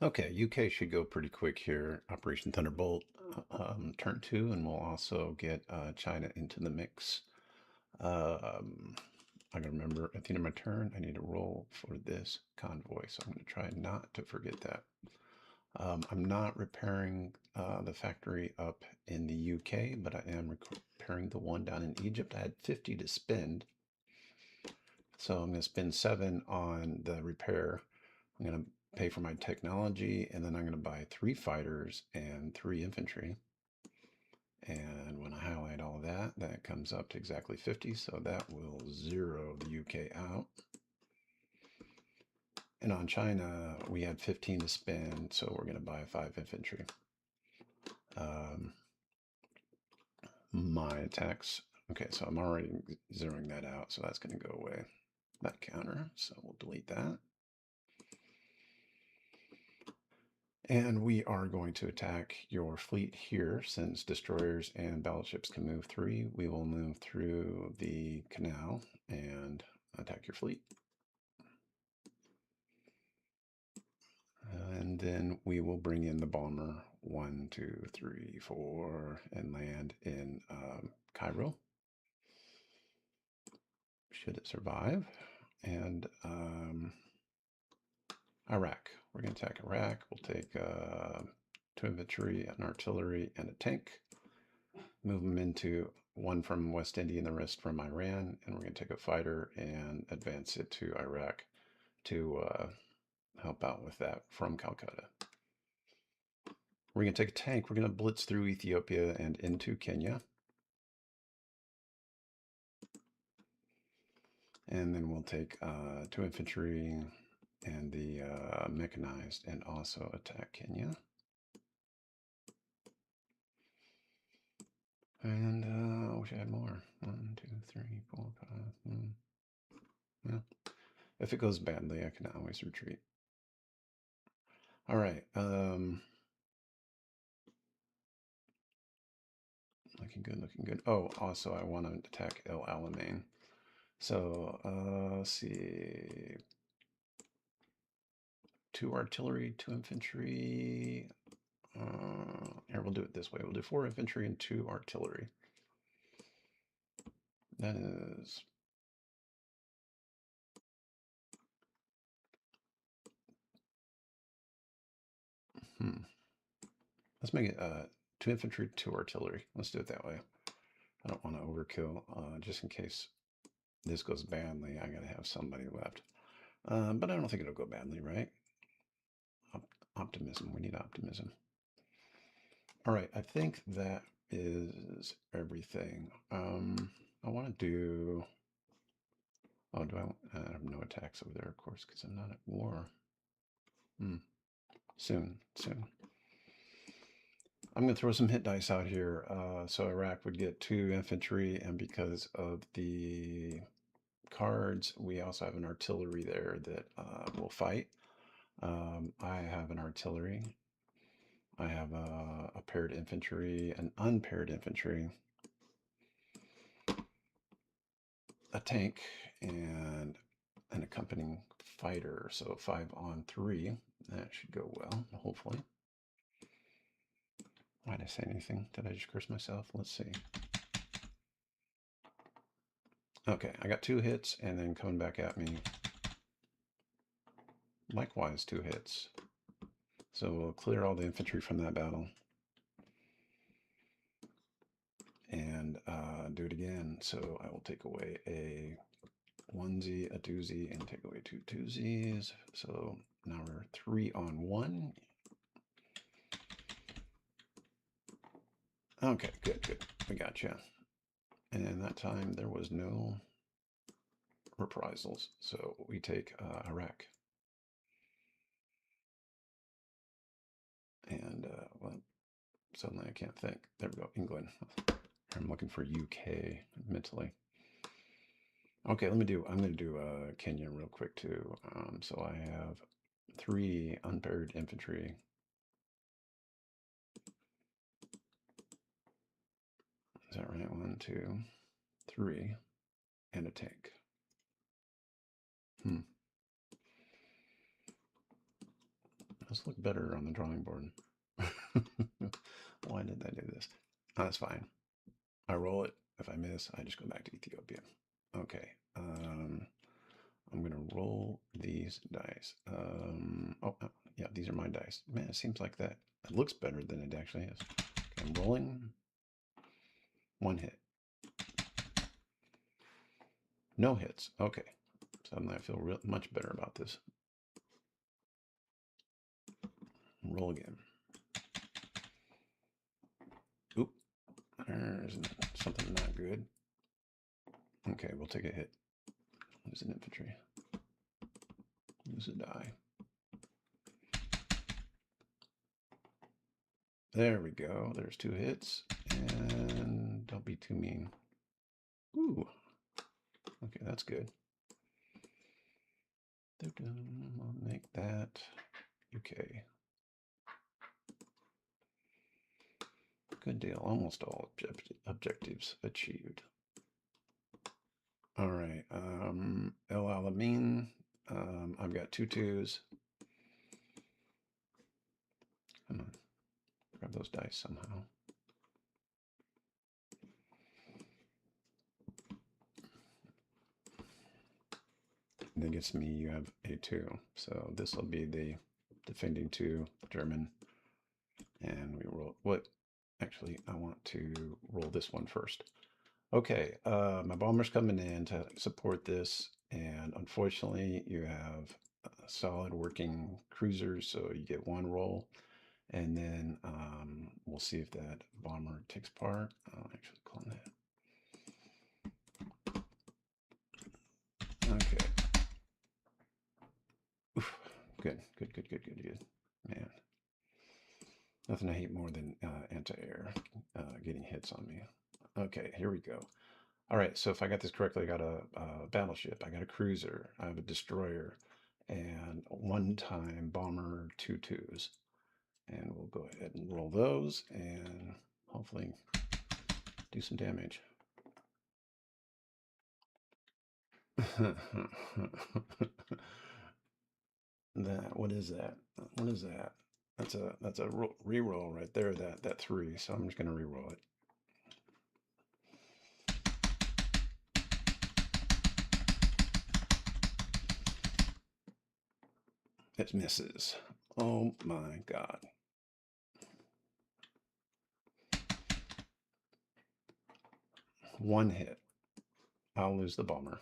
Okay, UK should go pretty quick here. Operation Thunderbolt, turn two, and we'll also get China into the mix. I gotta remember at the end of my turn, I need to roll for this convoy, so I'm gonna try not to forget that. I'm not repairing the factory up in the UK, but I am repairing the one down in Egypt. I had 50 to spend, so I'm gonna spend 7 on the repair. I'm gonna pay for my technology, and then I'm going to buy 3 fighters and 3 infantry. And when I highlight all of that, that comes up to exactly 50, so that will zero the UK out. And on China, we had 15 to spend, so we're going to buy 5 infantry. My attacks, okay, so I'm already zeroing that out, so that's going to go away, that counter, so we'll delete that. And we are going to attack your fleet here. Since destroyers and battleships can move 3, we will move through the canal and attack your fleet. And then we will bring in the bomber 1, 2, 3, 4 and land in Cairo. Should it survive? And Iraq. We're going to attack Iraq. We'll take 2 infantry, an artillery, and a tank. Move them into one from West India and the rest from Iran. And we're going to take a fighter and advance it to Iraq to help out with that from Calcutta. We're going to take a tank. We're going to blitz through Ethiopia and into Kenya. And then we'll take 2 infantry and the mechanized and also attack Kenya. And I wish I had more. 1, 2, 3, 4, 5. Yeah. If it goes badly, I can always retreat. All right. Looking good, looking good. Oh, also, I want to attack El Alamein. So, let's see. 2 artillery, 2 infantry. Here, we'll do it this way. We'll do 4 infantry and 2 artillery. That is... Let's make it 2 infantry, 2 artillery. Let's do it that way. I don't want to overkill, just in case this goes badly. I gotta have somebody left. But I don't think it'll go badly, right? Optimism. We need optimism. All right, I think that is everything. I want to do... Oh, do I have no attacks over there, of course, because I'm not at war. Soon. I'm going to throw some hit dice out here. So Iraq would get 2 infantry, and because of the cards, we also have an artillery there that will fight. I have an artillery. I have a paired infantry, an unpaired infantry, a tank, and an accompanying fighter. So 5 on 3. That should go well, hopefully. Why did I say anything? Did I just curse myself? Let's see. Okay, I got 2 hits, and then coming back at me. Likewise, 2 hits. So we'll clear all the infantry from that battle. And do it again. So I will take away a onesie, a doozy, and take away 2 twosies. So now we're 3 on 1. Okay, good. We got you. And that time there was no reprisals. So we take Iraq. And, well, suddenly I can't think. There we go, England. I'm looking for UK mentally. Okay, I'm going to do Kenya real quick too. So I have 3 unpaired infantry. Is that right? 1, 2, 3, and a tank. Let's look better on the drawing board. Why did I do this? Oh, that's fine. I roll it. If I miss, I just go back to Ethiopia. Okay. I'm going to roll these dice. Yeah, these are my dice. Man, it seems like that. It looks better than it actually is. Okay, I'm rolling. One hit. No hits. Okay. Suddenly I feel much better about this. Roll again. Oop. There's something not good. Okay, we'll take a hit. Lose an infantry. Lose a die. There we go. There's 2 hits. And don't be too mean. Ooh. Okay, that's good. I'll make that UK. Good deal. Almost all objectives achieved. All right. El Alamein. I've got 2 2s. Come on. Grab those dice somehow. And against me, you have a 2. So this will be the defending 2 German. And we roll. What? Actually, I want to roll this one first. Okay, my bomber's coming in to support this, and unfortunately, you have solid working cruisers, so you get 1 roll, and then we'll see if that bomber takes part. I'll actually clone that. Okay. Oof. Good. Man, nothing I hate more than anti-air getting hits on me. Okay, here we go. All right, so if I got this correctly, I got a battleship, I got a cruiser, I have a destroyer, and 1-time bomber 2 2s. And we'll go ahead and roll those and hopefully do some damage. What is that? What is that? That's a re-roll right there, that 3, so I'm just gonna re-roll it. It misses. Oh my god. One hit. I'll lose the bomber.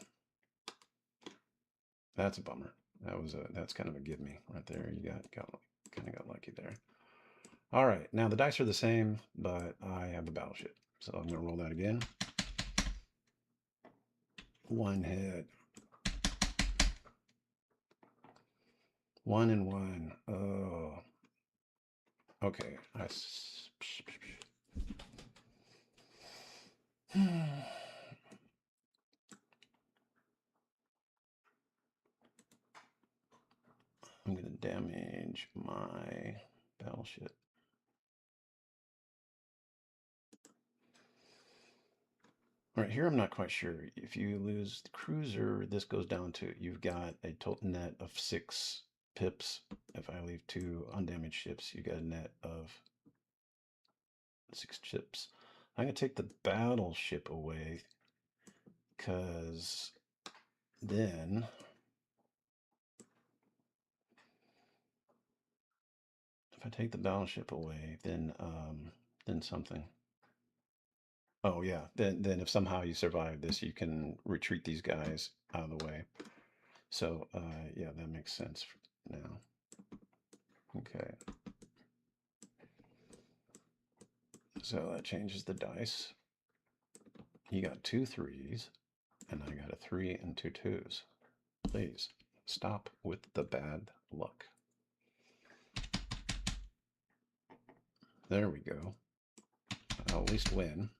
That's a bummer. That's kind of a give me right there. You kind of got lucky there. All right, now the dice are the same, but I have a battleship. So I'm gonna roll that again. 1 hit. 1 and 1. Oh. Okay. I'm going to damage my battleship. All right, here I'm not quite sure. If you lose the cruiser, this goes down to, you've got a total net of 6 pips. If I leave 2 undamaged ships, you got a net of 6 chips. I'm going to take the battleship away, because then if I take the battleship away, then something. Oh yeah, then if somehow you survive this, you can retreat these guys out of the way. So yeah, that makes sense now. Okay. So that changes the dice. You got 2 3s, and I got a 3 and 2 2s. Please stop with the bad luck. There we go. I'll at least win.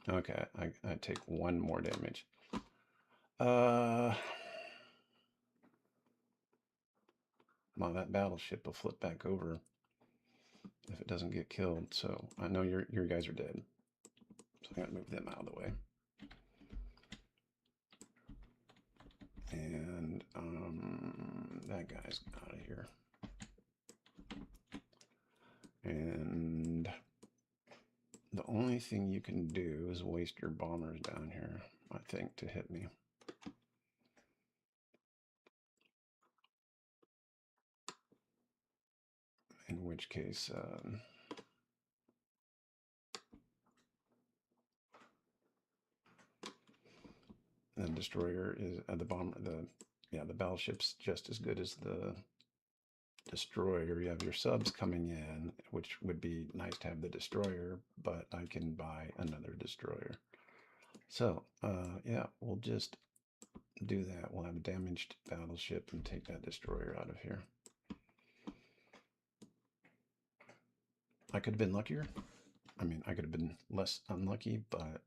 Okay, I take 1 more damage. Well, that battleship will flip back over if it doesn't get killed. So I know your guys are dead. So I gotta move them out of the way. And that guy's out of here. And the only thing you can do is waste your bombers down here, I think, to hit me. In which case, the destroyer is the bomber. The battleship's just as good as the destroyer. You have your subs coming in, which would be nice to have the destroyer, but I can buy another destroyer. So, yeah, we'll just do that. We'll have a damaged battleship and take that destroyer out of here. I could have been luckier. I mean, I could have been less unlucky, but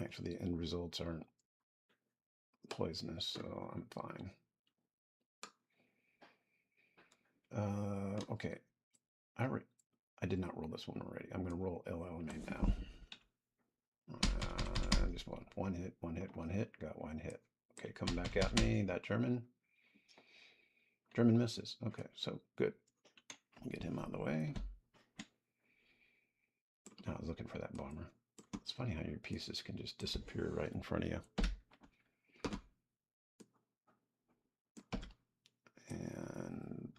actually the end results aren't poisonous, so I'm fine. Okay. I did not roll this one already. I'm going to roll LLMA now. Just one hit, one hit, one hit. Got one hit. Okay, come back at me. That German misses. Okay, so good. Get him out of the way. I was looking for that bomber. It's funny how your pieces can just disappear right in front of you. And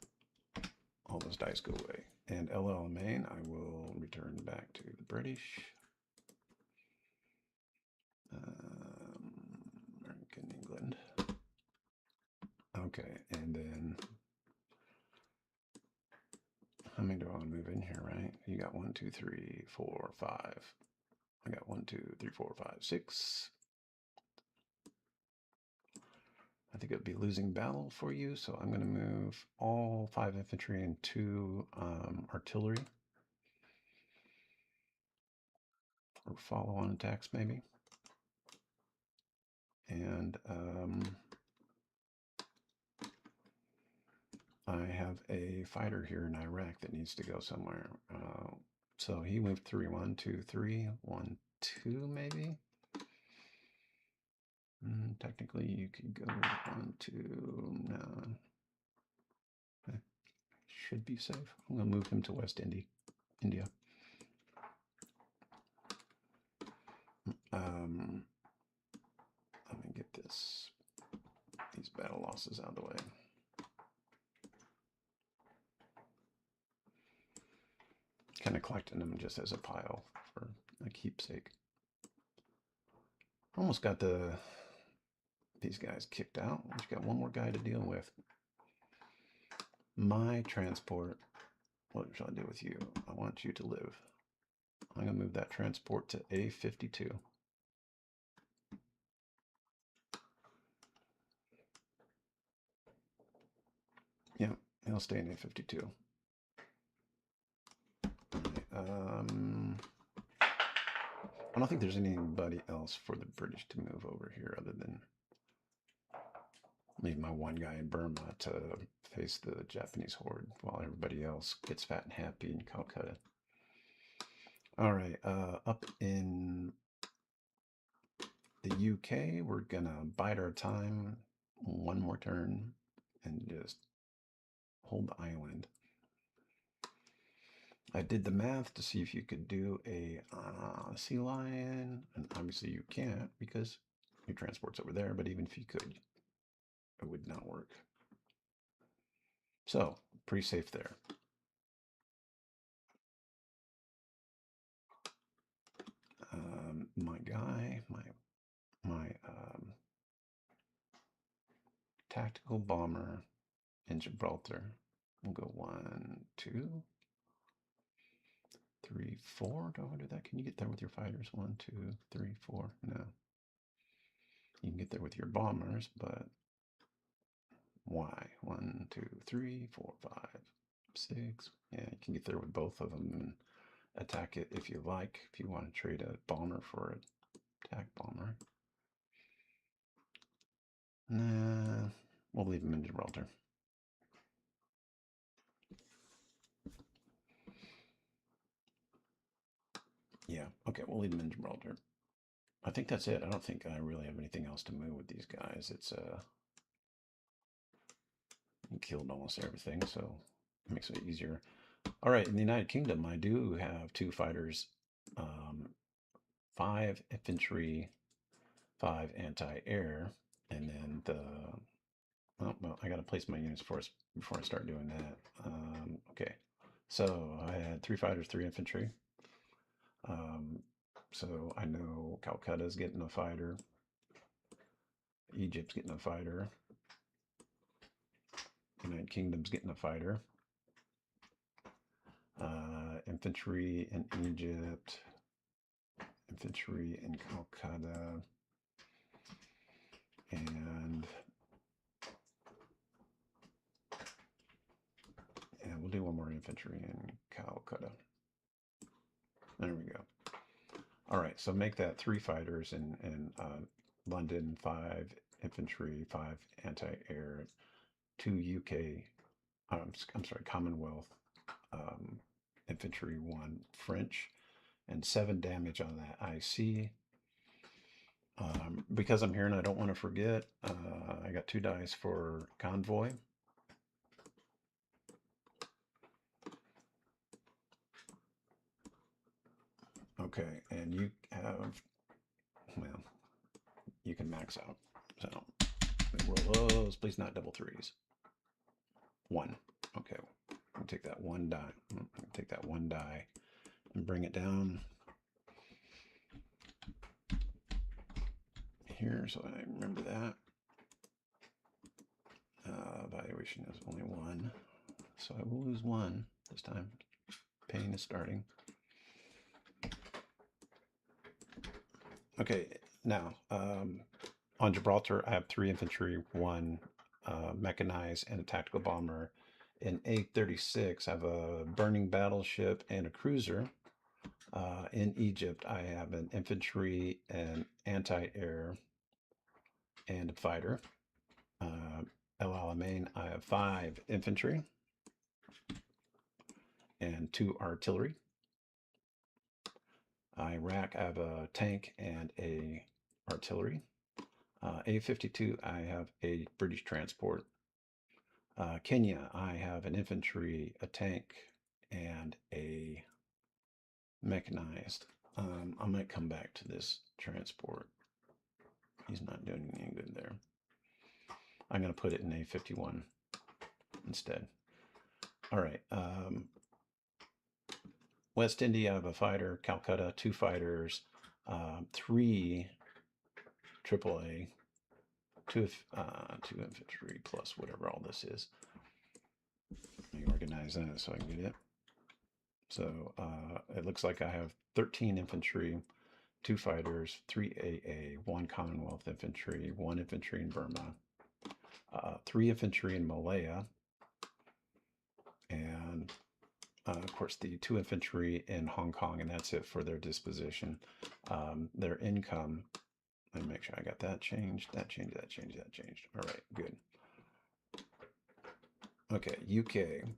all those dice go away. And LL Main, I will return back to the British. American England. Okay, and then how many do I want to move in here, right? You got 1, 2, 3, 4, 5. I got 1, 2, 3, 4, 5, 6. I think it would be losing battle for you, so I'm going to move all 5 infantry and 2 artillery. Or follow-on attacks, maybe. And I have a fighter here in Iraq that needs to go somewhere. So he moved 3, 1, 2, 3, 1, 2, maybe. Technically, you could go 1, 2. No, should be safe. I'm gonna move him to West India. Let me get these battle losses out of the way. Kind of collecting them just as a pile for a keepsake. Almost got these guys kicked out. We've got one more guy to deal with. My transport. What shall I do with you? I want you to live. I'm gonna move that transport to A52. Yeah, he'll stay in A52. I don't think there's anybody else for the British to move over here other than leave my one guy in Burma to face the Japanese horde while everybody else gets fat and happy in Calcutta. All right, up in the UK, we're gonna bide our time one more turn and just hold the island. I did the math to see if you could do a sea lion, and obviously you can't because your transport's over there, but even if you could, it would not work. So, pretty safe there. My guy, my tactical bomber in Gibraltar. We'll go 1, 2, 3, 4. Do I do that? Can you get there with your fighters? 1, 2, 3, 4. No. You can get there with your bombers, but why? 1, 2, 3, 4, 5, 6. Yeah, you can get there with both of them and attack it if you like. If you want to trade a bomber for an attack bomber. Nah, we'll leave him in Gibraltar. Yeah, okay, we'll leave him in Gibraltar. I think that's it. I don't think I really have anything else to move with these guys. It's killed almost everything, so it makes it easier. All right, in the United Kingdom, I do have 2 fighters, um, 5 infantry, 5 anti-air, and then the oh, well, I got to place my units first before I start doing that. Okay, so I had 3 fighters, 3 infantry. Um, so I know Calcutta's getting a fighter, Egypt's getting a fighter, United Kingdom's getting a fighter, infantry in Egypt, infantry in Calcutta, and we'll do one more infantry in Calcutta. There we go. All right, so make that 3 fighters in London, 5 infantry, 5 anti-air, 2 UK. I'm sorry, Commonwealth infantry, 1 French, and 7 damage on that IC. Because I'm here and I don't want to forget, I got 2 dice for convoy. Okay, and you have, well, you can max out. So roll those, please not double threes. 1. Okay, I'll take that 1 die. Take that 1 die and bring it down here so I remember that. Valuation is only 1, so I will lose 1 this time. Pain is starting. Okay, now on Gibraltar, I have 3 infantry, 1 mechanized, and a tactical bomber. In A36, I have a burning battleship and a cruiser. In Egypt, I have an infantry, an anti-air, and a fighter. El Alamein, I have 5 infantry and 2 artillery. Iraq, I have a tank and a artillery. A52, I have a British transport. Kenya, I have an infantry, a tank, and a mechanized. I might come back to this transport. He's not doing any good there. I'm going to put it in A51 instead. All right. West India, I have a fighter. Calcutta, 2 fighters, 3 AAA, two infantry plus whatever all this is. Let me organize that so I can get it. So it looks like I have 13 infantry, 2 fighters, 3 AA, 1 Commonwealth infantry, 1 infantry in Burma, 3 infantry in Malaya, and of course the 2 infantry in Hong Kong, and that's it for their disposition. Their income, let me make sure I got that changed, that changed. All right, good. Okay, UK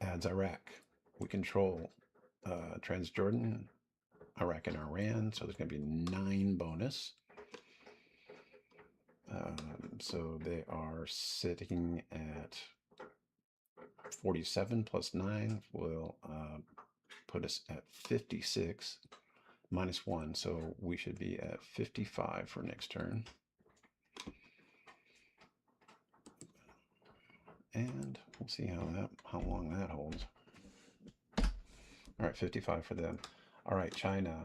adds Iraq. We control Transjordan, Iraq, and Iran, so there's going to be 9 bonus. So they are sitting at 47 plus 9 will put us at 56 minus 1, so we should be at 55 for next turn. And we'll see how long that holds. All right, 55 for them. All right, China.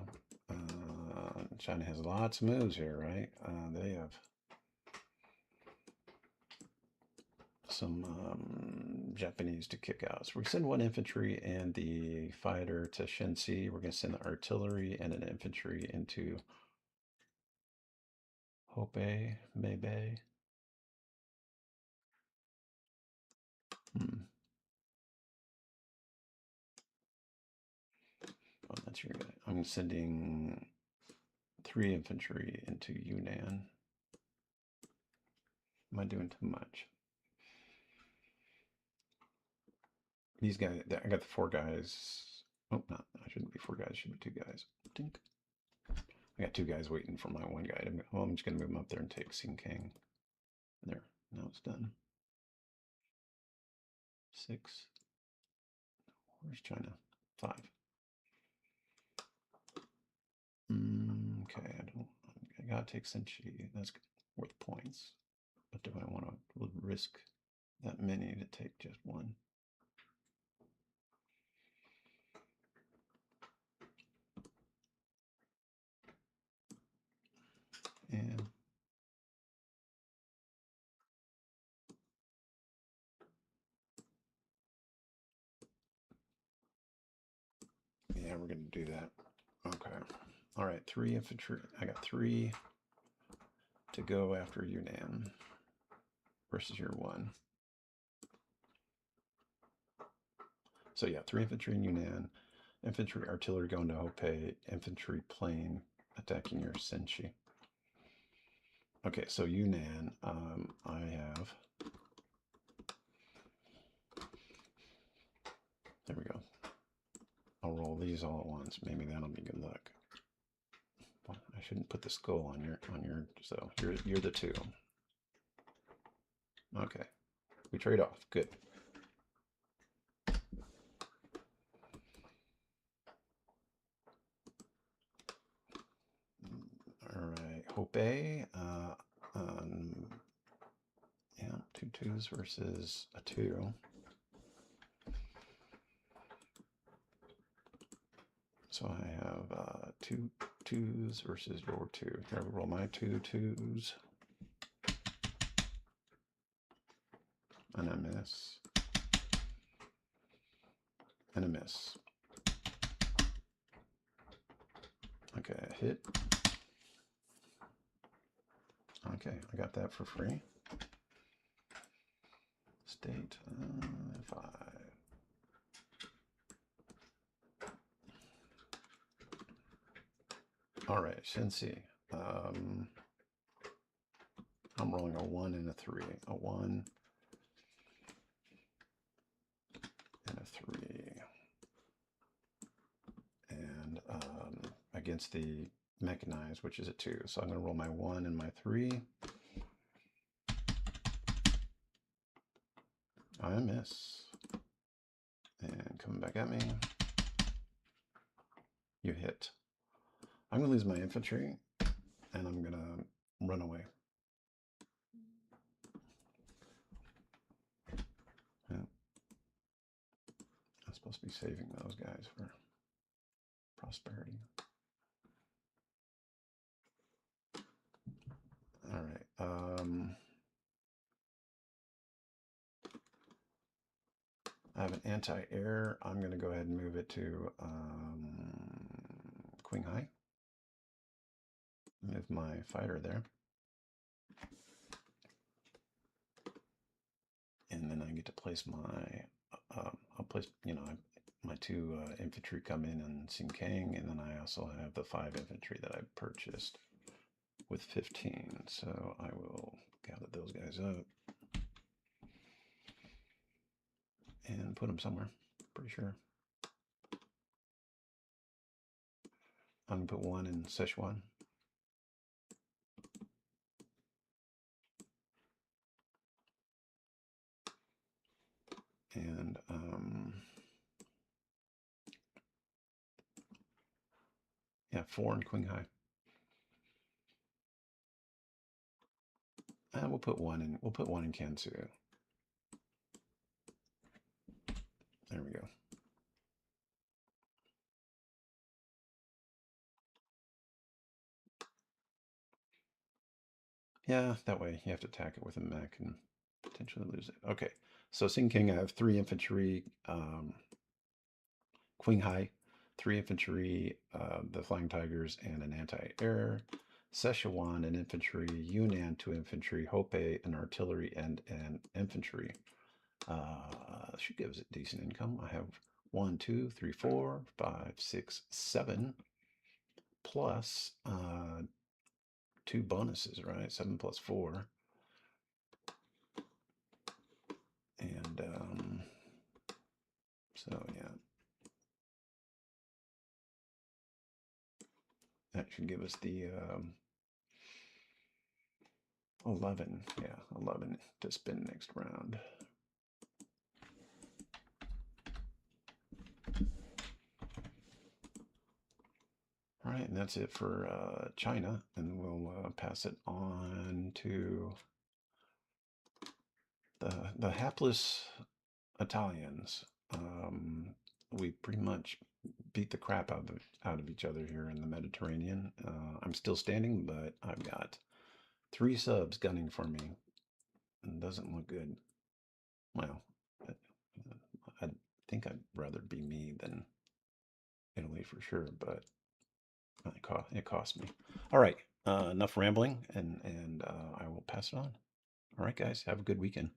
China has lots of moves here, right? They have some Japanese to kick out. So we send 1 infantry and the fighter to Shenxi. We're going to send the artillery and an infantry into Hopei, Meibei. Oh, that's your guy. I'm sending 3 infantry into Yunnan. Am I doing too much? These guys, I got the 4 guys. Oh, no, I shouldn't be 4 guys. Should be 2 guys. Dink. I got 2 guys waiting for my 1 guy. Well, I'm just going to move him up there and take Xingkang. There. Now it's done. 6. Where's China? 5. Okay, I gotta take Senshi. That's worth points. But do I want to risk that many to take just one? And yeah, we're going to do that. Okay. All right, 3 infantry. I got 3 to go after Yunnan versus your 1. So yeah, 3 infantry in Yunnan, infantry artillery going to Hopei, infantry plane attacking your Senshi. Okay, so Yunnan, I have. There we go. I'll roll these all at once. Maybe that'll be good luck. Well, I shouldn't put the skull on your. So you're the 2. Okay, we trade off. Good. All right, Hopei. Yeah, 2 2s versus a 2. So I have 2 2s versus your 2. Here, I roll my 2 2s. And I miss. And a miss. Okay, a hit. Okay, I got that for free. State 5. All right, Shensi. I'm rolling a 1 and a 3. A 1 and a 3. And against the mechanized, which is a 2. So I'm going to roll my 1 and my 3. I miss. And coming back at me. You hit. I'm going to lose my infantry, and I'm going to run away. Yeah. I'm supposed to be saving those guys for prosperity. All right. I have an anti-air. I'm going to go ahead and move it to Qinghai. Move my fighter there. And then I get to place my, I'll place, my 2 infantry come in Xinkang, and then I also have the 5 infantry that I purchased with 15. So I will gather those guys up and put them somewhere. Pretty sure. I'm going to put 1 in Sichuan. And yeah, 4 in Qinghai. We'll put 1 in. We'll put 1 in Kansu. There we go. Yeah, that way you have to attack it with a mech and potentially lose it. Okay, so King, I have 3 infantry, Qinghai, 3 infantry, the Flying Tigers, and an anti-air. Szechuan, an infantry. Yunnan, 2 infantry. Hopei, an artillery and an infantry. Should give us a decent income. I have 1, 2, 3, 4, 5, 6, 7, plus 2 bonuses, right? 7 plus 4. And so, yeah. That should give us the 11. Yeah, 11 to spin next round. and that's it for China. And we'll pass it on to the hapless Italians. We pretty much beat the crap out of each other here in the Mediterranean. I'm still standing, but I've got 3 subs gunning for me. It doesn't look good. Well, I, I think I'd rather be me than Italy for sure, but it cost me. All right, enough rambling, and I will pass it on. All right, guys, have a good weekend.